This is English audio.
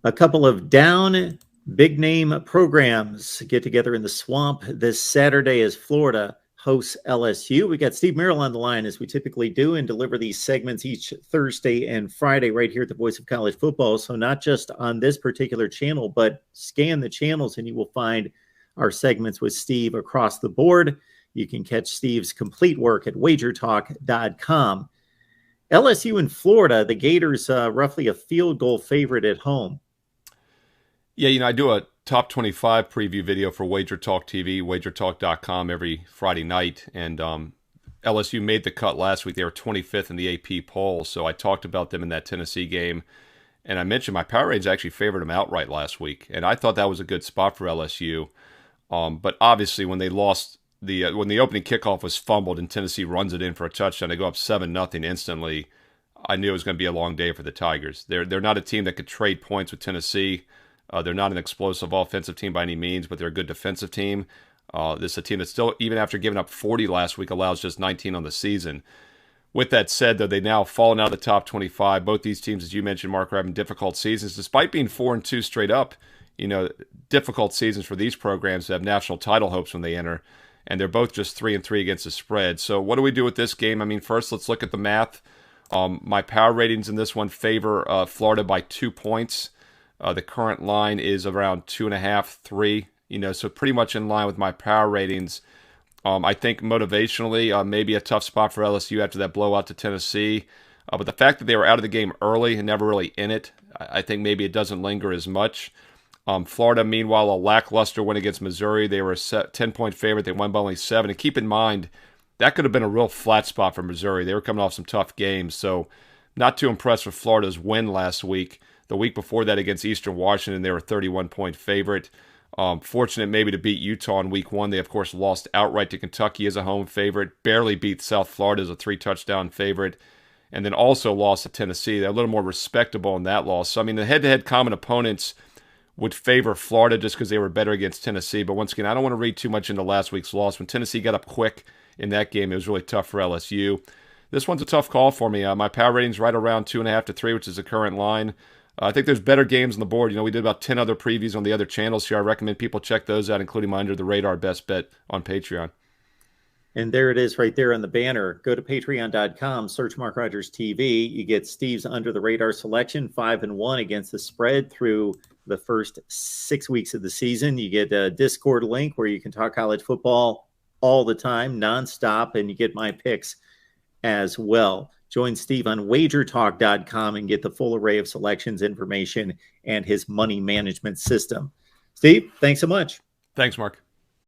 A couple of down big name programs get together in the swamp this Saturday as Florida hosts LSU. We got Steve Merrill on the line as we typically do and deliver these segments each Thursday and Friday right here at the Voice of College Football. So not just on this particular channel, but scan the channels and you will find our segments with Steve across the board. You can catch Steve's complete work at wagertalk.com. LSU in Florida, the Gators roughly a field goal favorite at home. Yeah, I do a top 25 preview video for Wager Talk TV, wagertalk.com every Friday night. And LSU made the cut last week. They were 25th in the AP poll. So I talked about them in that Tennessee game. And I mentioned my power ratings actually favored them outright last week. And I thought that was a good spot for LSU. But obviously when they lost, when the opening kickoff was fumbled and Tennessee runs it in for a touchdown, they go up 7-0 instantly. I knew it was going to be a long day for the Tigers. They're not a team that could trade points with Tennessee. They're not an explosive offensive team by any means, but they're a good defensive team. This is a team that still, even after giving up 40 last week, allows just 19 on the season. With that said, though, they've now fallen out of the top 25. Both these teams, as you mentioned, Mark, are having difficult seasons. Despite being 4-2 straight up, difficult seasons for these programs that have national title hopes when they enter. And they're both just 3-3 against the spread. So what do we do with this game? I mean, first, let's look at the math. My power ratings in this one favor Florida by 2 points. The current line is around 2.5, 3, so pretty much in line with my power ratings. I think motivationally, maybe a tough spot for LSU after that blowout to Tennessee. But the fact that they were out of the game early and never really in it, I think maybe it doesn't linger as much. Florida, meanwhile, a lackluster win against Missouri. They were a 10-point favorite. They won by only 7. And keep in mind, that could have been a real flat spot for Missouri. They were coming off some tough games. So not too impressed with Florida's win last week. The week before that against Eastern Washington, they were a 31-point favorite. Fortunate maybe to beat Utah in week 1. They, of course, lost outright to Kentucky as a home favorite. Barely beat South Florida as a 3-touchdown favorite. And then also lost to Tennessee. They're a little more respectable in that loss. So, I mean, the head-to-head common opponents would favor Florida just because they were better against Tennessee. But once again, I don't want to read too much into last week's loss. When Tennessee got up quick in that game, it was really tough for LSU. This one's a tough call for me. My power rating's right around 2.5 to 3, which is the current line. I think there's better games on the board. We did about 10 other previews on the other channels here. I recommend people check those out, including my Under the Radar Best Bet on Patreon. And there it is right there on the banner. Go to patreon.com, search Mark Rogers TV. You get Steve's Under the Radar selection, 5-1 against the spread through the first 6 weeks of the season. You get a Discord link where you can talk college football all the time, nonstop, and you get my picks as well. Join Steve on wagertalk.com and get the full array of selections, information, and his money management system. Steve, thanks so much. Thanks, Mark.